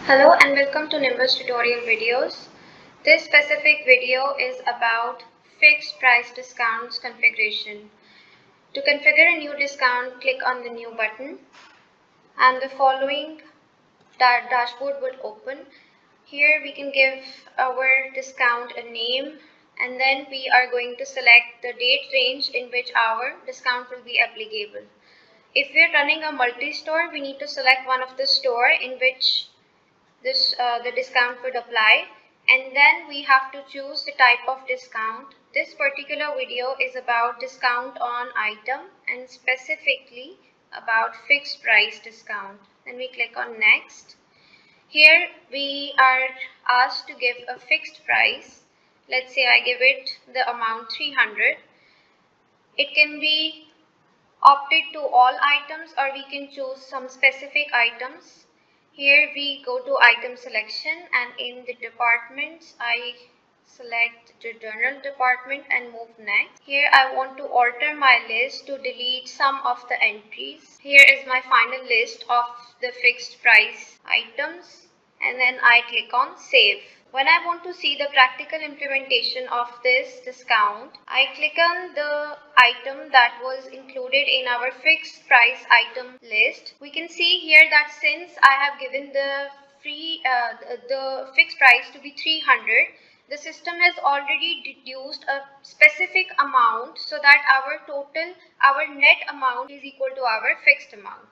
Hello and welcome to Nimbus tutorial videos. This specific video is about fixed price discounts configuration. To configure a new discount, click on the new button and the following dashboard would open. Here we can give our discount a name and then we are going to select the date range in which our discount will be applicable. If we are running a multi-store, we need to select one of the store in which the discount would apply, and then we have to choose the type of discount. This particular video is about discount on item and specifically about fixed price discount. Then we click on next. Here we are asked to give a fixed price. Let's say I give it the amount 300. It can be opted to all items or we can choose some specific items. Here we go to item selection and in the departments I select the general department and move next. Here I want to alter my list to delete some of the entries. Here is my final list of the fixed price items and then I click on save. When I want to see the practical implementation of this discount, I click on the item that was included in our fixed price item list. We can see here that since I have given the fixed price to be 300, the system has already deduced a specific amount so that our net amount is equal to our fixed amount.